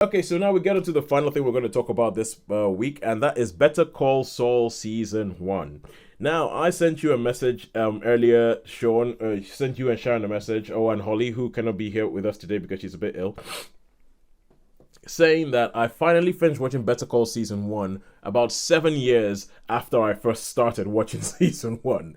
Okay, so now we get into the final thing we're going to talk about this week, and that is Better Call Saul Season 1. Now, I sent you a message earlier, Sean, sent you and Sharon a message, and Holly, who cannot be here with us today because she's a bit ill, saying that I finally finished watching Better Call Season 1 about 7 years after I first started watching Season 1.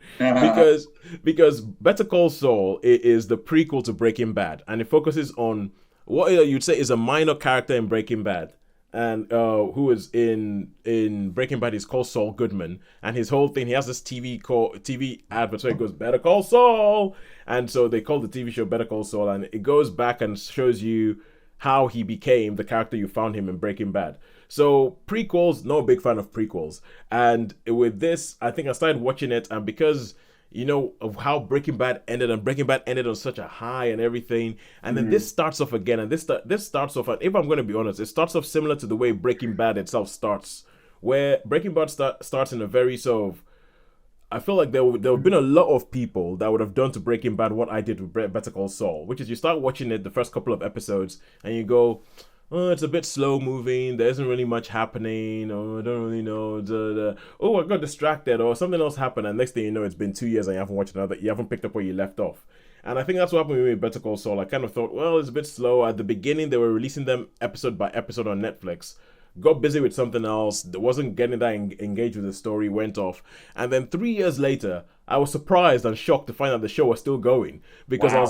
Because Better Call Saul is the prequel to Breaking Bad, and it focuses on what you'd say is a minor character in Breaking Bad, and who is in Breaking Bad is called Saul Goodman, and his whole thing, he has this TV advert where it goes Better Call Saul, and so they call the TV show Better Call Saul, and it goes back and shows you how he became the character you found him in Breaking Bad. So prequels, no big fan of prequels, and with this, I think I started watching it, and because of how Breaking Bad ended, and Breaking Bad ended on such a high and everything. And then this starts off again, and this starts off, and if I'm going to be honest, it starts off similar to the way Breaking Bad itself starts, where Breaking Bad starts in a very sort of, I feel like there would have been a lot of people that would have done to Breaking Bad what I did with Better Call Saul, which is you start watching it the first couple of episodes, and you go, oh, it's a bit slow moving. There isn't really much happening. Oh, I don't really know. Oh, I got distracted, or something else happened, and next thing you know, it's been 2 years and you haven't watched another. You haven't picked up where you left off. And I think that's what happened with me with Better Call Saul. I kind of thought, well, it's a bit slow. At the beginning, they were releasing them episode by episode on Netflix. Got busy with something else. Wasn't getting that engaged with the story. Went off, and then 3 years later, I was surprised and shocked to find out the show was still going because Wow. I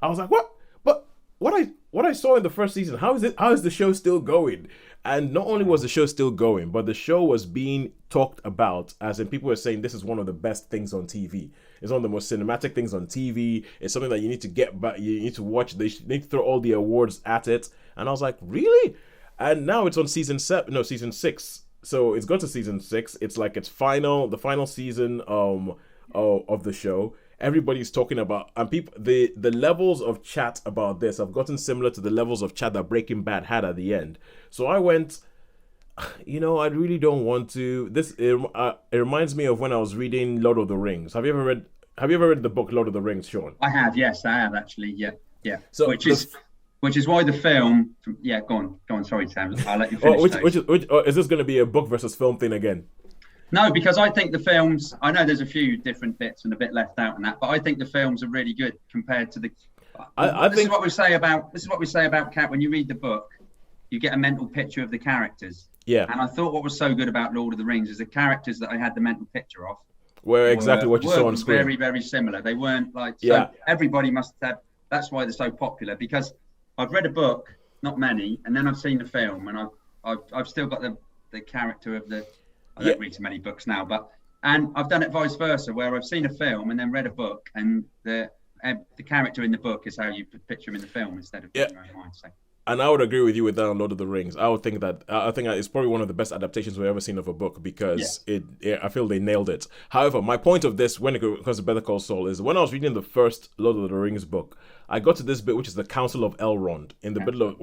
was like, what? But what I saw in the first season, how is the show still going? And not only was the show still going, but the show was being talked about, as in people were saying this is one of the best things on TV. It's one of the most cinematic things on TV. It's something that you need to get back, you need to watch. They need to throw all the awards at it. And I was like, really? And now it's on season 6. So it's got to season 6. It's like the final season of the show. Everybody's talking about, and people, the levels of chat about this have gotten similar to the levels of chat that Breaking Bad had at the end. So I went, I really don't want to. It reminds me of when I was reading Lord of the Rings. Have you ever read the book Lord of the Rings, Sean? I have, yes, I have actually, yeah, yeah. So Which is why the film. Yeah, go on. Sorry, Sam. I'll let you finish. Is this going to be a book versus film thing again? No, because I think the films. I know there's a few different bits and a bit left out in that, but I think the films are really good compared to the. This is what we say about Cat. When you read the book, you get a mental picture of the characters. Yeah. And I thought what was so good about Lord of the Rings is the characters that I had the mental picture of were exactly what you saw on screen. Very, very similar. They weren't like. So yeah. Everybody must have. That's why they're so popular, because I've read a book, not many, and then I've seen the film, and I've still got the character of the. I don't read so many books now, and I've done it vice versa, where I've seen a film and then read a book, and the character in the book is how you picture him in the film instead of in your own mind. So. And I would agree with you with that on Lord of the Rings. I think that it's probably one of the best adaptations we've ever seen of a book because I feel they nailed it. However, my point of this when it comes to Better Call Saul is when I was reading the first Lord of the Rings book, I got to this bit which is the Council of Elrond in the middle of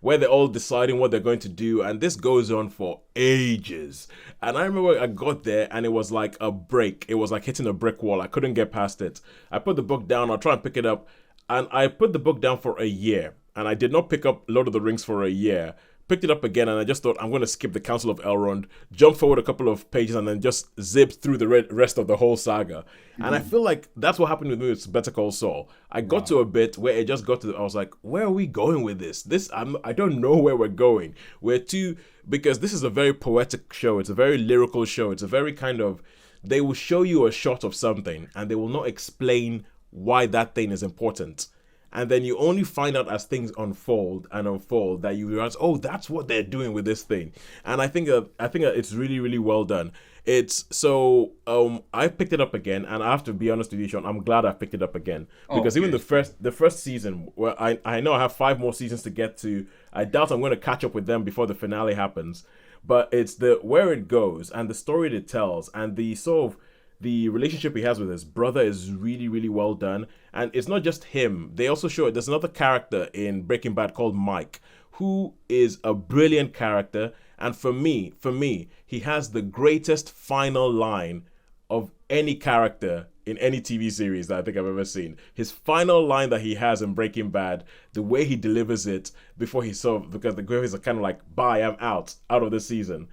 where they're all deciding what they're going to do, and this goes on for ages. And I remember I got there and it was like a break. It was like hitting a brick wall. I couldn't get past it. I put the book down. I'll try and pick it up, and I put the book down for a year. And I did not pick up Lord of the Rings for a year. Picked it up again, and I just thought, I'm going to skip the Council of Elrond, jump forward a couple of pages, and then just zip through the rest of the whole saga. Mm-hmm. And I feel like that's what happened with me with Better Call Saul. I got to a bit where it just got to, I was like, where are we going with this? I don't know where we're going. Because this is a very poetic show. It's a very lyrical show. It's a very kind of, they will show you a shot of something, and they will not explain why that thing is important. And then you only find out as things unfold that you realize, oh, that's what they're doing with this thing. And I think it's really, really well done. It's so I picked it up again, and I have to be honest with you, Sean, I'm glad I picked it up again because even the first season, where I know I have 5 more seasons to get to. I doubt I'm going to catch up with them before the finale happens. But it's where it goes and the story it tells and the sort of the relationship he has with his brother is really, really well done. And it's not just him. They also show there's another character in Breaking Bad called Mike, who is a brilliant character. And for me, he has the greatest final line of any character in any TV series that I think I've ever seen. His final line that he has in Breaking Bad, the way he delivers it before he because the Griffiths are kind of like, bye, I'm out of this season.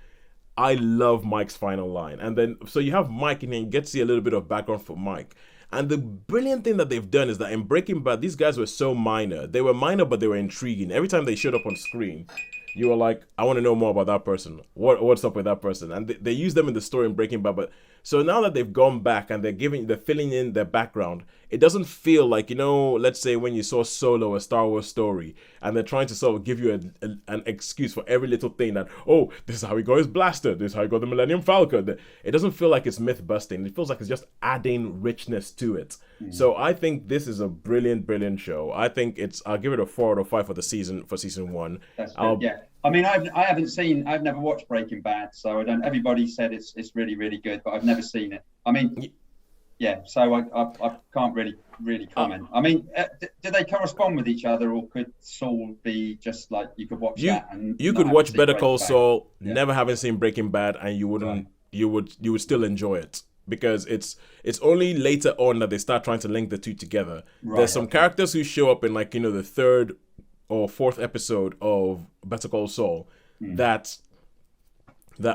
I love Mike's final line. And then, so you have Mike, and you get to see a little bit of background for Mike. And the brilliant thing that they've done is that in Breaking Bad, these guys were so minor. They were minor, but they were intriguing. Every time they showed up on screen, you were like, I want to know more about that person. What's up with that person? And they use them in the story in Breaking Bad. But so now that they've gone back and they're filling in their background, it doesn't feel like, let's say when you saw Solo, a Star Wars story, and they're trying to sort of give you an excuse for every little thing that, oh, this is how he got his blaster, this is how he got the Millennium Falcon. It doesn't feel like it's myth busting. It feels like it's just adding richness to it. So I think this is a brilliant, brilliant show. I think I'll give it a 4 out of 5 for season 1. That's good, yeah. I mean, I've never watched Breaking Bad, so I don't. Everybody said it's really, really good, but I've never seen it. I mean, yeah, so I can't really comment. I mean, do they correspond with each other, or could Saul be just like you could watch that? And you could watch Better Call Saul, never having seen Breaking Bad, and you wouldn't. Right. You would still enjoy it. Because it's only later on that they start trying to link the two together. Right, there's some characters who show up in the 3rd or 4th episode of Better Call Saul that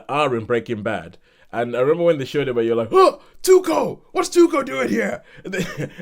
are in Breaking Bad. And I remember when they showed it, where you're like, oh, Tuco! What's Tuco doing here?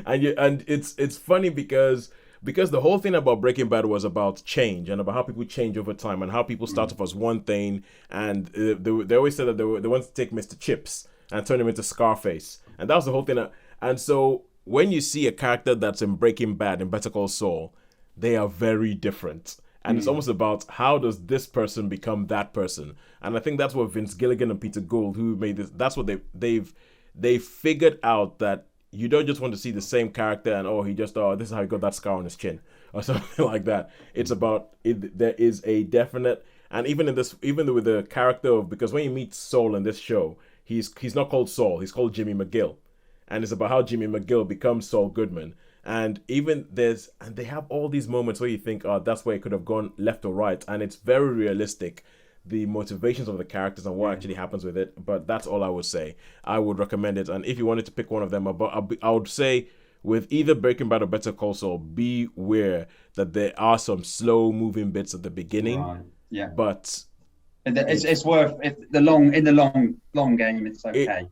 and it's funny because the whole thing about Breaking Bad was about change and about how people change over time and how people start off as one thing. And they always said that they wanted to take Mr. Chips and turn him into Scarface. And that was the whole thing. And so when you see a character that's in Breaking Bad and Better Call Saul, they are very different. And it's almost about how does this person become that person. And I think that's what Vince Gilligan and Peter Gould, who made this, that's what they figured out, that you don't just want to see the same character and this is how he got that scar on his chin or something like that. It's about there is a definite, and even with the character because when you meet Saul in this show, he's not called Saul, he's called Jimmy McGill. And it's about how Jimmy McGill becomes Saul Goodman. And they have all these moments where you think, oh, that's where it could have gone left or right. And it's very realistic, the motivations of the characters and what actually happens with it. But that's all I would say. I would recommend it. And if you wanted to pick one of them, I would say with either Breaking Bad or Better Call Saul, beware that there are some slow moving bits at the beginning. Right. Yeah. But it's worth the long game. It's okay.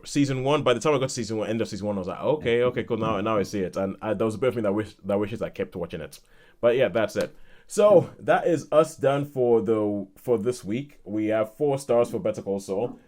Season 1. By the time I got to season 1, end of season 1, I was like, okay, cool. Now I see it, and there was a bit of me that wishes I kept watching it. But yeah, that's it. So that is us done for this week. We have 4 stars for Better Call Saul.